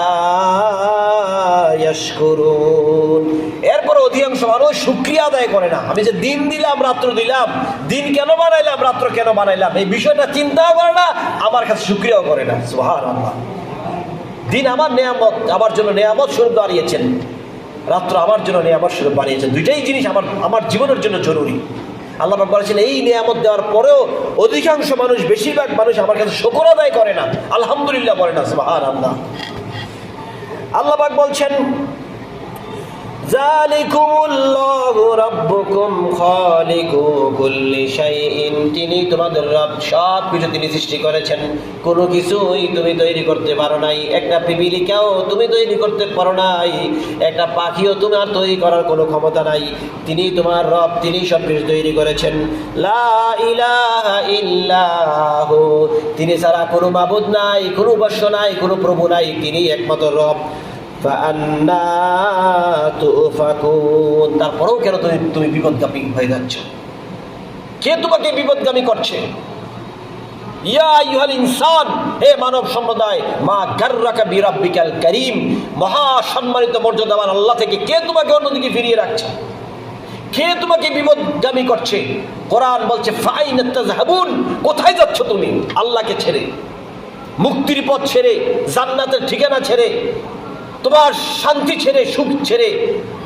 ইয়াশকুরুন। এরপর অধিকাংশ মানুষ শুকরিয়া আদায় করে না। আমি যে দিন দিলাম, রাত্র দিলাম, দিন কেন বানাইলাম, রাত্র কেন বানাইলাম, এই বিষয়টা চিন্তাও করে না, আমার কাছে শুকরিয়াও করে না। সুবহানাল্লাহ। দিন আমার নেয়ামত, আমার জন্য নেয়ামত স্বরূপ দাঁড়িয়েছেন, রাত্র আমার জন্য নেয়ামত স্বরূপ বানিয়েছেন। দুইটাই জিনিস আমার জীবনের জন্য জরুরি। আল্লাহ পাক বলেছেন এই নিয়ামত দেওয়ার পরেও অধিকাংশ মানুষ, বেশিরভাগ মানুষ আমার কাছে শুকর আদায় করে না, আলহামদুলিল্লাহ বলে না। সুবহানাল্লাহ। আল্লাহ পাক বলছেন যালিকুমুল্লাহু রাব্বুকুম খালিকু কুল্লি শাইইন, তিনি তোমাদের রব, সব কিছু তিনি সৃষ্টি করেছেন, কোনো কিছুই তুমি তৈরি করতে পারো নাই। একটা পিপিলিকাও তুমি তৈরি করতে পারো নাই, একটা পাখিও তোমার তৈরি করার কোনো ক্ষমতা নাই। তিনি তোমার রব, তিনি সব কিছু তৈরি করেছেন। লা ইলাহা ইল্লাহু, তিনি ছাড়া কোনো মাবুদ নাই, কোনো উপাস্য নাই, কোনো প্রভু নাই, তিনি একমাত্র রব। ফাআন্না তুফাকুন, তারপরেও কেন তুমি বিপদগামী হয়ে যাচ্ছ? কে তোমাকে বিপদগামী করছে? ইয়া আইয়ুহাল ইনসান, হে মানব সম্প্রদায়, মা গাররাকা বিরাব্বিকাল কারীম, মহা সম্মানিত মর্যাদাবান আল্লাহ থেকে কে তোমাকে অন্যদিকে ফিরিয়ে রাখছে? কে তোমাকে বিপদগামী করছে? কোরআন বলছে ফাইনা তাযহাবুন, কোথায় যাচ্ছ তুমি? আল্লাহকে ছেড়ে, মুক্তির পথ ছেড়ে, জান্নাতের ঠিকানা ছেড়ে, তোমার শান্তি ছেড়ে, সুখ ছেড়ে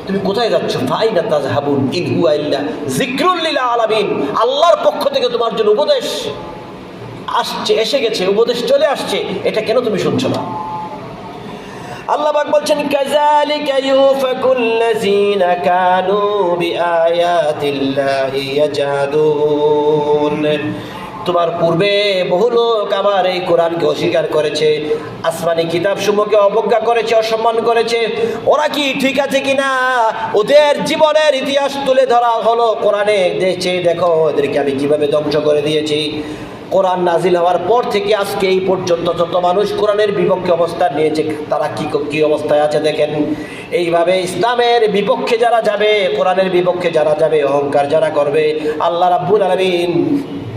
তুমি কোথায় যাচ্ছ? ফাইনা তাযহাবুন ইন হুয়া ইল্লা যিকরুল লিল আলামিন, আল্লাহর পক্ষ থেকে তোমার জন্য উপদেশ আসছে, এসে গেছে, উপদেশ চলে আসছে, এটা কেন তুমি শুনছো না? আল্লাহ পাক বলছেন কাযালিকা ইউফাকুল্লাযীনা কানু বিআয়াতিল্লাহি ইয়াজাদুন, তোমার পূর্বে বহু লোক আমার এই কোরআনকে অস্বীকার করেছে, আসমানি কিতাব সমূহকে অবজ্ঞা করেছে, অসম্মান করেছে। ওরা কি ঠিক আছে কিনা ওদের জীবনের ইতিহাস তুলে ধরা হলো কোরআনে, দেখো ওদেরকে আমি কিভাবে ধ্বংস করে দিয়েছি। কোরআন নাজিল হওয়ার পর থেকে আজকে এই পর্যন্ত যত মানুষ কোরআনের বিপক্ষে অবস্থান নিয়েছে, তারা কি অবস্থায় আছে দেখেন। এইভাবে ইসলামের বিপক্ষে যারা যাবে, কোরআনের বিপক্ষে যারা যাবে, অহংকার যারা করবে, আল্লাহ রাব্বুল আলামিন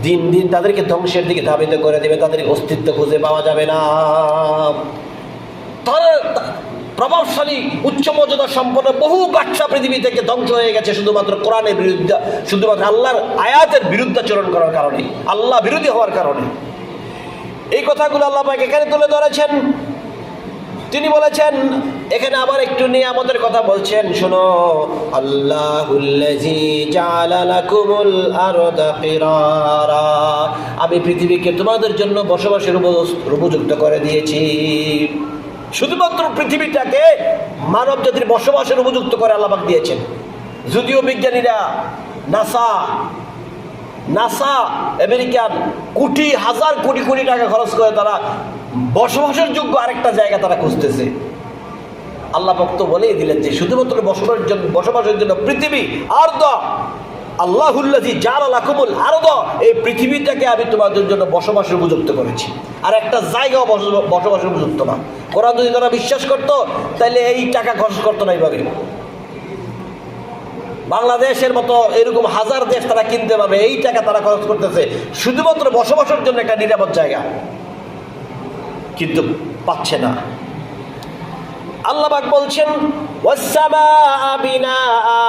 দিন দিন তাদেরকে ধ্বংসের দিকে ধাবিত করে দেবে, তাদের অস্তিত্ব খুঁজে পাওয়া যাবে না। তারা প্রভাবশালী, উচ্চ মর্যাদা সম্পন্ন বহু বাদশা পৃথিবী থেকে ধ্বংস হয়ে গেছে শুধুমাত্র কোরআনের বিরুদ্ধে, শুধুমাত্র আল্লাহর আয়াতের বিরুদ্ধাচরণ করার কারণে, আল্লাহ বিরোধী হওয়ার কারণে। এই কথাগুলো আল্লাহ পাক এখানে তুলে ধরেছেন। তিনি বলেছেন, এখানে আবার একটু নিয়ামতের কথা বলছেন, শোনো। আল্লাহুল্লাযী জাআলা লাকুমুল আরদা কিরারা, আমি পৃথিবীকে তোমাদের জন্য বসবাসের উপযুক্ত করে দিয়েছি। শুধুমাত্র পৃথিবীটাকে মানব জাতির বসবাসের উপযুক্ত করে আল্লাহ পাক দিয়েছেন। যদিও বিজ্ঞানীরা নাসা আমেরিকান কোটি হাজার কোটি কোটি টাকা খরচ করে তারা বসবাসের যোগ্য আরেকটা জায়গা তারা খুঁজতেছে। আল্লাহ পাক তো বলেই দিলেন যে শুধুমাত্র বসবাসের জন্য পৃথিবী আরদা, আল্লাহুল্লাযী জাআলা লাকুমুল আরদা, এই পৃথিবীটাকে আমি তোমাদের জন্য বসবাসের উপযুক্ত করেছি, আর একটা জায়গাও বসবাসের উপযুক্ত না। কোরআন যদি তারা বিশ্বাস করতো তাহলে এই টাকা খরচ করতো না এইভাবে। বাংলাদেশের মতো এরকম হাজার দেশ তারা কিনতে পাবে, এই টাকা তারা খরচ করতেছে শুধুমাত্র বসবাসের জন্য একটা নিরাপদ জায়গা, কিন্তু পাচ্ছে না। আল্লাহ পাক বলছেন ওয়াসসামাআ বিনাআ,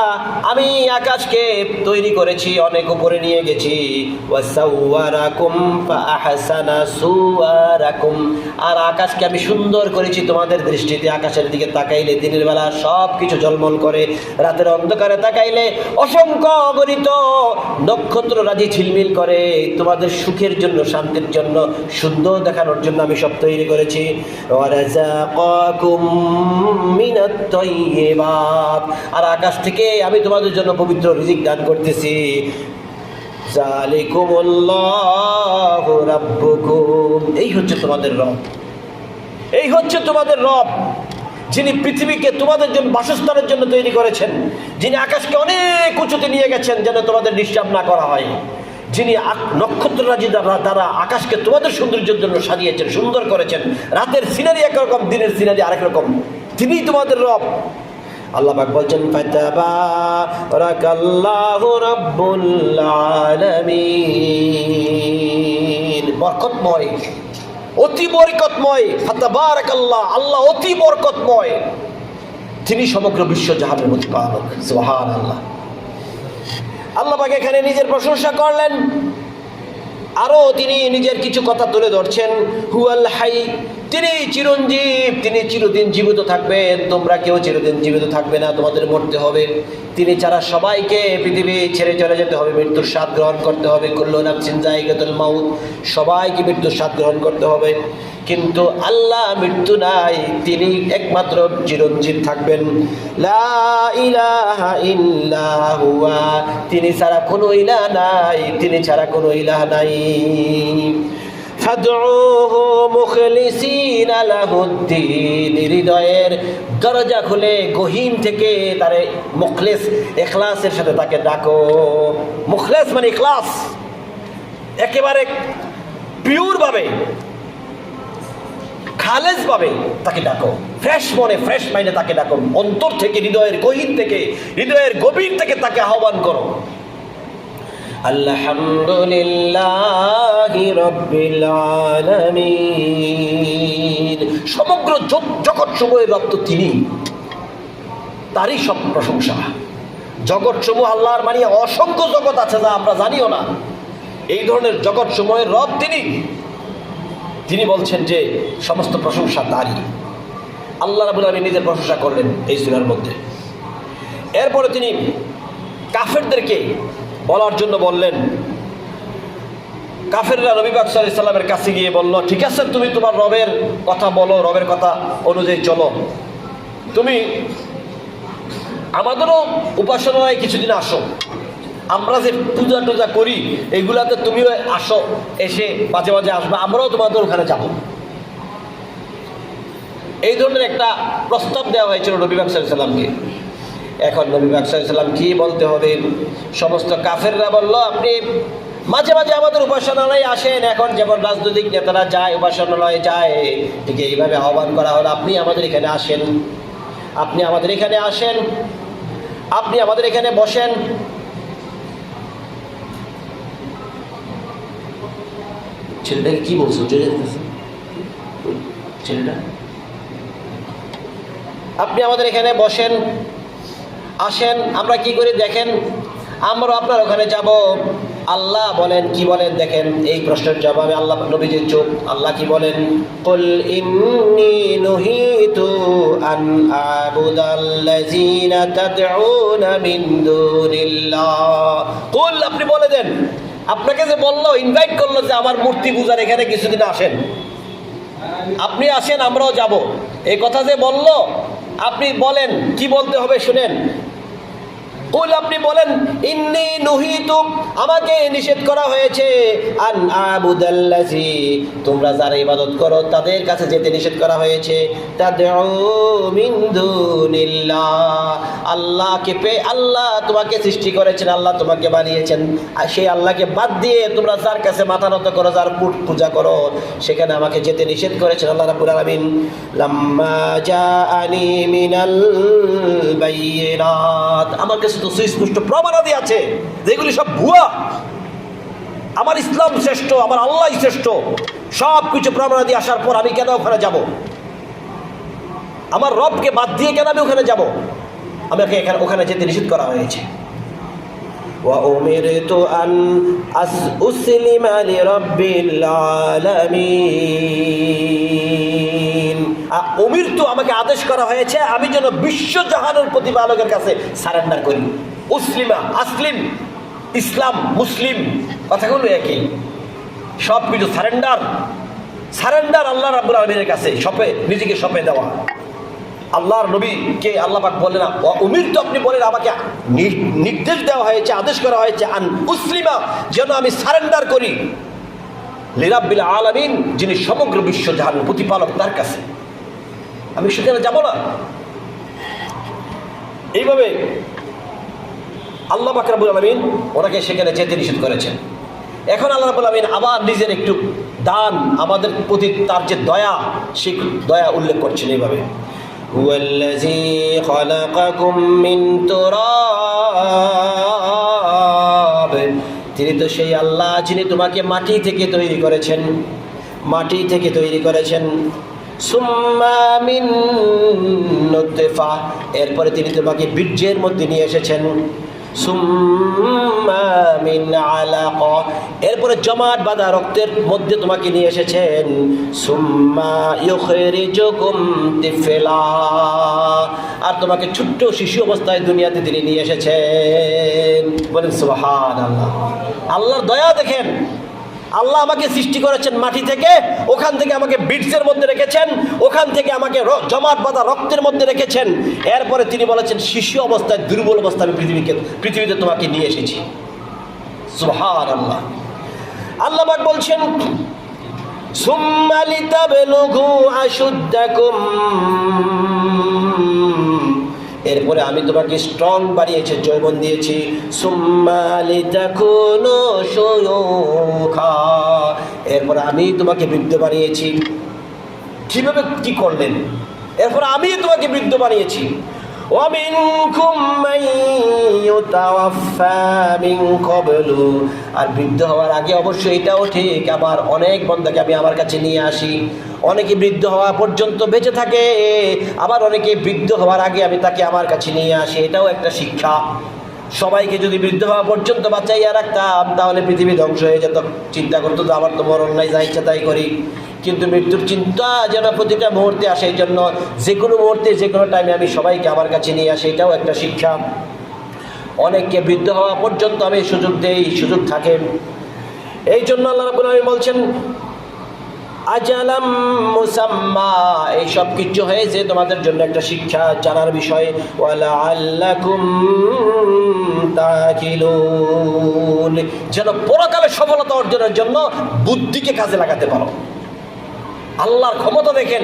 আমি আকাশকে তৈরি করেছি, অনেক উপরে নিয়ে গেছি। ওয়াসাওয়ারাকুম ফাআহসানা সুওয়ারাকুম, আর আকাশকে আমি সুন্দর করেছি তোমাদের দৃষ্টিতে। আকাশের দিকে তাকাইলে দিনের বেলা সব কিছু ঝলমল করে, রাতের অন্ধকারে তাকাইলে অসংখ্য অগণিত নক্ষত্র রাজি ঝিলমিল করে। তোমাদের সুখের জন্য, শান্তির জন্য, সুন্দর দেখানোর জন্য আমি সব তৈরি করেছি। ওয়ারাযাকাকুম মিনাত তাইয়্যিবাত, আর আকাশ থেকে আমি তোমাদের জন্য পবিত্র রিজিক দান করতেছি। যালিকুমুল্লাহু রাব্বুকুম, এই হচ্ছে তোমাদের রব, এই হচ্ছে তোমাদের রব, যিনি পৃথিবীকে তোমাদের জন্য বাসস্থানের জন্য তৈরি করেছেন, যিনি আকাশকে অনেক উঁচুতে নিয়ে গেছেন যেন তোমাদের ডিস্টার্ব না করা হয়, যিনি নক্ষত্ররাজি দ্বারা আকাশকে তোমাদের সৌন্দর্যের জন্য সাজিয়েছেন, সুন্দর করেছেন। রাতের সিনারি একরকম, দিনের সিনারি আরেক রকম, তিনিই তোমাদের রব। আল্লাহ পাক বলছেন ফাতাবারাকাল্লাহু রাব্বুল আলামিন, বরকতময় অতি বরকতময়, ফাতাবারাকাল্লাহ, আল্লাহ অতি বরকতময়, তিনি সমগ্র বিশ্ব জাহানের প্রতিপালক। সুবহানাল্লাহ। আল্লাহ পাক এখানে নিজের প্রশংসা করলেন, আরো তিনি নিজের কিছু কথা তুলে ধরছেন। হুয়াল হাই, তিনি চিরঞ্জীব, তিনি চিরদিন জীবিত থাকবেন, তোমরা কেউ চিরদিন জীবিত থাকবে না, তোমাদের মরতে হবে। তিনি ছাড়া সবাইকে পৃথিবী ছেড়ে চলে যেতে হবে, মৃত্যুর স্বাদ গ্রহণ করতে হবে। কুল্লু নাফসিন যায়িকাতুল মাউত, সবাইকে মৃত্যুর স্বাদ গ্রহণ করতে হবে। কিন্তু আল্লাহ মৃত্যু নাই, তিনি একমাত্র চিরঞ্জীব থাকবেন। লা ইলাহা ইল্লা হুয়া, তিনি ছাড়া কোনো ইলাহ নাই, তিনি ছাড়া কোনো ইলাহ নাই। ফাদউহু মুখলিসিনা লাহুদ্দিন, হৃদয়ের দরজা খুলে গহীন থেকে তারে মুখলিস, ইখলাসের সাথে তাকে ডাকো। মুখলিস মানে ইখলাস, একেবারে পিওর ভাবে, খালেস ভাবে তাকে ডাকো, ফ্রেশ মনে, ফ্রেশ মাইন্ডে তাকে ডাকো, অন্তর থেকে, হৃদয়ের গহীন থেকে, হৃদয়ের গভীর থেকে তাকে আহ্বান করো। আলহামদুলিল্লাহি রাব্বিল আলামিন, সমগ্র জগৎ সমূহের রব তো তিনি, তারই সব প্রশংসা। জগৎ সমূহ আল্লাহর, মানে অসংখ্য জগৎ আছে যা আমরা জানিও না, এই ধরনের জগৎ সমূহের রব তিনি। তিনি বলছেন যে সমস্ত প্রশংসা তারই। আল্লাহ রাব্বুল আলামিন নিজের প্রশংসা করলেন এই সূরার মধ্যে। এরপরে তিনি কাফেরদেরকে বলার জন্য বললেন। কাফেররা নবী পাক সাল্লাল্লাহু আলাইহি সাল্লামের কাছে গিয়ে বলল, ঠিক আছে তুমি তোমার রবের কথা বলো, রবের কথা অনুযায়ী চলো, তুমি আমাদেরও উপাসনায় কিছুদিন আসো, আমরা যে পূজা টুজা করি এগুলাতে তুমিও আসো, এসে মাঝে মাঝে আসবে, আমরাও তোমাদের ওখানে যাব। এই ধরনের একটা প্রস্তাব দেওয়া হয়েছিল নবী পাক সাল্লাল্লাহু আলাইহি সাল্লামকে। এখন নবী পাক সাল্লাল্লাহু আলাইহি সাল্লাম কি বলতে হবে? সমস্ত কাফেররা বলল, আপনি মাঝে মাঝে আমাদের উপাসনালয়ে আসেন। এখন যেমন রাজনৈতিক নেতারা যায়, উপাসনালয়ে যায়, ঠিক এইভাবে আহ্বান করা হলো, আপনি আমাদের এখানে আসেন, আপনি আমাদের এখানে আসেন, আপনি আমাদের এখানে বসেন। ছেলেটাকে কি বলছো? ছেলেটা, আপনি আমাদের এখানে বসেন, আসেন, আমরা কি করি দেখেন, আমরা আপনার ওখানে যাব। আল্লাহ বলেন, কি বলেন দেখেন, এই প্রশ্নের জবাবে আল্লাহ নবীজির চোখ, আল্লাহ কি বলেন? কুল ইন্নী নুহিতু আন আবুদাল্লাযিনা তাদউনা মিন দুনিল্লাহ। কুল, আপনি বলে দেন, আপনাকে যে বললো, ইনভাইট করলো যে আমার মূর্তি পূজার এখানে কিছুদিন আসেন, আপনি আসেন, আমরাও যাব, এই কথা যে বললো, আপনি বলেন কি বলতে হবে শুনেন। কুল, আপনি বলেন, ইন্নী নুহিতু, আমাকে নিষেধ করা হয়েছে, আন আবুদাল্লাযী, তোমরা যারা ইবাদত করো তাদের কাছে যেতে নিষেধ করা হয়েছে, তাদউ মিন দুনিল্লাহ, আল্লাহকে আল্লাহ তোমাকে সৃষ্টি করেছেন, আল্লাহ তোমাকে বানিয়েছেন, আর সেই আল্লাহকে বাদ দিয়ে তোমরা যার কাছে মাথা নত করো, যার পূজা করো, সেখানে আমাকে যেতে নিষেধ করেছেন আল্লাহ রাব্বুল আলামিন। লাম্মা জাআনি মিনাল বাইয়িনাত, আমার কাছে তো সুস্পষ্ট প্রমাণাদি আছে যেগুলি সব ভুয়া, আমার ইসলাম শ্রেষ্ঠ, আমার আল্লাহ শ্রেষ্ঠ, সব কিছু প্রমাণাদি আসার পর আমি কেন ওখানে যাব? আমার রবকে বাদ দিয়ে কেন আমি ওখানে যাব? আমাকে এখানে ওখানে যেতে নিষেধ করা হয়েছে। ওয়া উমিরতু আন আসলিমা লিরাব্বিল আলামিন, উমিরতু, আমাকে আদেশ করা হয়েছে আমি যেন বিশ্বজাহানের প্রতিপালকের কাছে সারেন্ডার করি। উসলিমা, আসলিম, ইসলাম, মুসলিম, কথাগুলো একই, সব কিছু সারেন্ডার, সারেন্ডার আল্লাহ রাব্বুল আলামিনের কাছে, সপে নিজেকে সপে দেওয়া। আল্লাহর নবীকে আল্লাহ পাক বলেন, উমিরতু, আপনি বলেন আমাকে নির্দেশ দেওয়া হয়েছে, আদেশ করা হয়েছে, আন উসলিমা, যেন আমি সারেন্ডার করি লিরাব্বিল আলামিন, যিনি সমগ্র বিশ্বজাহানের প্রতিপালক, তার কাছে। আমি সেখানে যাব না। এইভাবে আল্লাহ পাক রব্বুল আলামিন ওনাকে সেখানে যেতে নিষেধ করেছেন। এখন আল্লাহ রাব্বুল আলামিন আবার নিজের একটু দান, আমাদের প্রতি তার যে দয়া, সেই দয়া উল্লেখ করছেন এইভাবে, হুয়াল্লাযী খালাকাকুম মিন তুরাব, তিনি তো সেই আল্লাহ যিনি তোমাকে মাটি থেকে তৈরি করেছেন। মাটি থেকে তৈরি করেছেন। সুম্মা মিন নুতফা, এরপরে তিনি তোমাকে বীর্যের মধ্যে নিয়ে এসেছেন। সুম্মা মিন আলাকা, এরপরে জমাট বাঁধা রক্তের মধ্যে তোমাকে নিয়ে এসেছেন। সুম্মা ইউখরিজুকুম তিফলা, আর তোমাকে ছোট্ট শিশু অবস্থায় দুনিয়াতে তিনি নিয়ে এসেছেন। বলেন সুবহানাল্লাহ। আল্লাহর দয়া দেখেন, আল্লাহ আমাকে সৃষ্টি করেছেন মাটি থেকে, ওখান থেকে আমাকে বীর্যের মধ্যে রেখেছেন, ওখান থেকে আমাকে জমাট বাঁধা রক্তের মধ্যে রেখেছেন। এরপরে তিনি বলেছেন শিশু অবস্থায় দুর্বল অবস্থায় আমি পৃথিবীতে তোমাকে নিয়ে এসেছি। সুবহানাল্লাহ। আল্লাহ পাক বলছেন সুম্মা লিতাবলুগু আশুদ্দাকুম, এরপরে আমি তোমাকে স্ট্রং বানিয়েছি, যৌবন দিয়েছি। সুম্মা লিতাকুনু শুয়ুখা, এরপরে আমি তোমাকে বৃদ্ধ বানিয়েছি। কিভাবে কি করলেন? এরপরে আমি তোমাকে বৃদ্ধ বানিয়েছি। ওয়া মিনকুম মান ইউতাওয়াফা মিন ক্বাবলু, আর বৃদ্ধ হওয়ার আগে অবশ্যই এটাও ঠিক, আবার অনেক বান্দাকে আমি আমার কাছে নিয়ে আসি। অনেকে বৃদ্ধ হওয়া পর্যন্ত বেঁচে থাকে, আবার অনেকে বৃদ্ধ হওয়ার আগে আমি তাকে আমার কাছে নিয়ে আসি। এটাও একটা শিক্ষা। সবাইকে যদি বৃদ্ধ হওয়া পর্যন্ত বাঁচাইয়া রাখতাম তাহলে পৃথিবী ধ্বংস হয়ে যেত। চিন্তা করতো তো আমার তো মরণ নাই, যা ইচ্ছা তাই করি। কিন্তু মৃত্যুর চিন্তা যেন প্রতিটা মুহূর্তে আসে, এই জন্য যে কোনো মুহূর্তে যে কোনো টাইমে আমি সবাইকে আমার কাছে নিয়ে আসি। এটাও একটা শিক্ষা। অনেককে বৃদ্ধ হওয়া পর্যন্ত আমি সুযোগ দেই, সুযোগ থাকে। এই জন্য আল্লাহ রাব্বুল আলামিন বলছেন আজালাম মুসাম্মা, এই সব কিছু হয়েছে তোমাদের জন্য একটা শিক্ষা, জানার বিষয়। ওয়ালাআল্লাকুম তাকিলুন, যেন পরকালে সফলতা অর্জনের জন্য বুদ্ধিকে কাজে লাগাতে পারো। আল্লাহর ক্ষমতা দেখেন,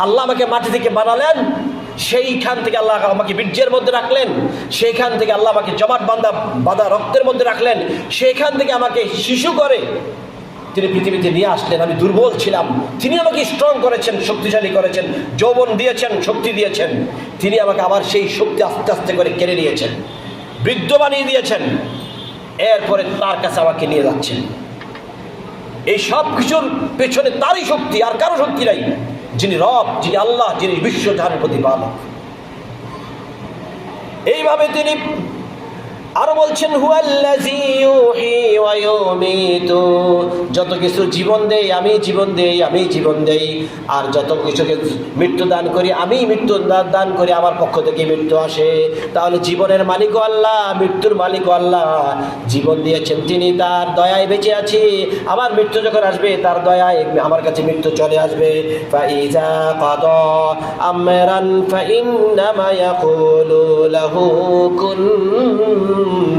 আল্লাহ আমাকে মাটি থেকে বানালেন, সেইখান থেকে আল্লাহ আমাকে বীর্যের মধ্যে রাখলেন, সেইখান থেকে আল্লাহ আমাকে জমাট বাঁধা রক্তের মধ্যে রাখলেন, সেইখান থেকে আমাকে শিশু করে তিনি পৃথিবীতে নিয়ে আসলেন। আমি দুর্বল ছিলাম, তিনি আমাকে স্ট্রং করেছেন, শক্তিশালী করেছেন, যৌবন দিয়েছেন, শক্তি দিয়েছেন। তিনি আমাকে আবার সেই শক্তি আস্তে আস্তে করে কেড়ে নিয়েছেন, বৃদ্ধ বানিয়ে দিয়েছেন। এরপরে তার কাছে আমাকে নিয়ে যাচ্ছেন। এই সব কিছুর পেছনে তারই শক্তি, আর কারো শক্তি নাই। যিনি রব, যিনি আল্লাহ, যিনি বিশ্বজাহানের প্রতিপালক। এইভাবে তিনি আরো বলছেন হুয়াল্লাযী ইউহী ওয়া ইউমীতু, যত কিছু জীবন দেই আমি, জীবন দেই আমি, জীবন দেই। আর যত কিছুকে মৃত্যু দান করি আমি, মৃত্যু দান করি, আমার পক্ষ থেকে মৃত্যু আসে। তাহলে জীবনের মালিকও আল্লাহ, মৃত্যুর মালিকও আল্লাহ। জীবন দিয়েছেন তিনি, তার দয়ায় বেঁচে আছি। আবার মৃত্যু যখন আসবে তার দয়ায় আমার কাছে মৃত্যু চলে আসবে। ফাইজা কাদা আমরান ফাইন্নামা ইয়াকুলু লাহু কুন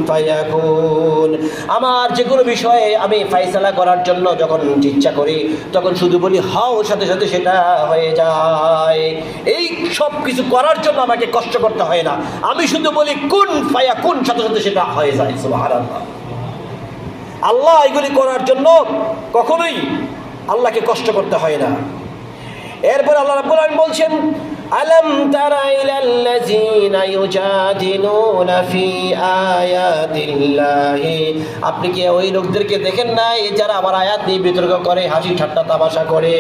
ফায়াকুন, আমার যে কোনো বিষয়ে আমি ফায়সালা করার জন্য যখন ইচ্ছা করি তখন শুধু বলি হও, সাথে সাথে সেটা হয়ে যায়। এই সব কিছু করার জন্য আমাকে কষ্ট করতে হয় না, আমি শুধু বলি কুন ফায়াকুন, সাথে সাথে সেটা হয়ে যায়। সুবহানাল্লাহ। আল্লাহ এগুলি করার জন্য কখনোই আল্লাহকে কষ্ট করতে হয় না। এরপর আল্লাহ রাব্বুল আলামিন বলছেন আলাম তারা ইলাল্লাযীনা ইউজাদিলুনা ফি আয়াতিল্লাহি, আপনি কি ওই লোকদেরকে দেখেন নাই যারা আমার আয়াত নিয়ে বিতর্ক করে, হাসি ঠাট্টা তামাশা করে।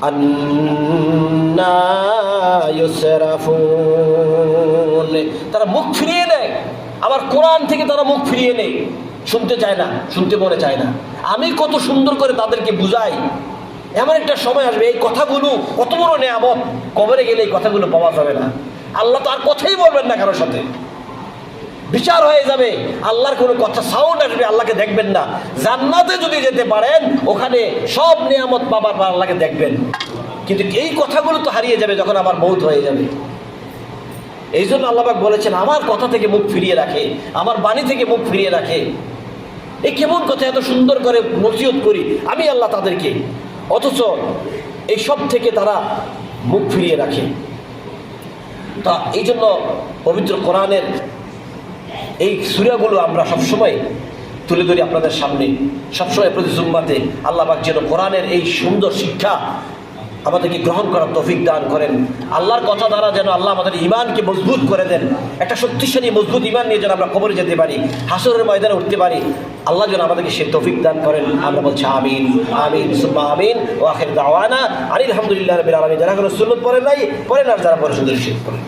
আন্না ইউসরাফুন, তারা মুখ ফিরিয়ে নেয়, আমার কোরআন থেকে তারা মুখ ফিরিয়ে নেয়, শুনতে চায় না, শুনতে মনে চায় না। আমি কত সুন্দর করে তাদেরকে বুঝাই। এমন একটা সময় আসবে এই কথাগুলো কত বড় নেয়ামত, কবরে গেলে এই কথাগুলো পাওয়া যাবে না। আল্লাহ তো আর কথাই বলবেন না কারোর সাথে, বিচার হয়ে যাবে। আল্লাহর কোনো কথা সাউন্ড আসবে, আল্লাহকে দেখবেন না। জান্নাতে যদি যেতে পারেন ওখানে সব নিয়ামত পাবার পর আল্লাহকে দেখবেন, কিন্তু এই কথাগুলো তো হারিয়ে যাবে যখন আমার মৌত হয়ে যাবে। এই জন্য আল্লাহ পাক বলেছেন আমার কথা থেকে মুখ ফিরিয়ে রাখে, আমার বাণী থেকে মুখ ফিরিয়ে রাখে। এই কেমন কথা, এত সুন্দর করে নসিহত করি আমি আল্লাহ তাদেরকে, অথচ এই সব থেকে তারা মুখ ফিরিয়ে রাখে। তা এই জন্য পবিত্র কোরআনের এই সূরাগুলো আমরা সবসময় তুলে ধরি আপনাদের সামনে। সবসময় প্রতি জুম্মাতে আল্লাহ পাক যেন কোরআনের এই সুন্দর শিক্ষা আমাদেরকে গ্রহণ করার তৌফিক দান করেন। আল্লাহর কথা দ্বারা যেন আল্লাহ আমাদের ঈমানকে মজবুত করে দেন, একটা শক্তিশালী মজবুত ঈমান নিয়ে যেন আমরা কবরে যেতে পারি, হাসরের ময়দানে উঠতে পারি। আল্লাহ যেন আমাদেরকে সেই তৌফিক দান করেন। আমরা বলছি আমিন আমিন সুম্মা আমিন। ওয়া আখির দাওয়ানা আলহামদুলিল্লাহি রাব্বিল আলামিন। যারা কোনো সুন্নাত পড়েন নাই পড়েন, আর যারা পড়ে সুন্দর শিখ করেন।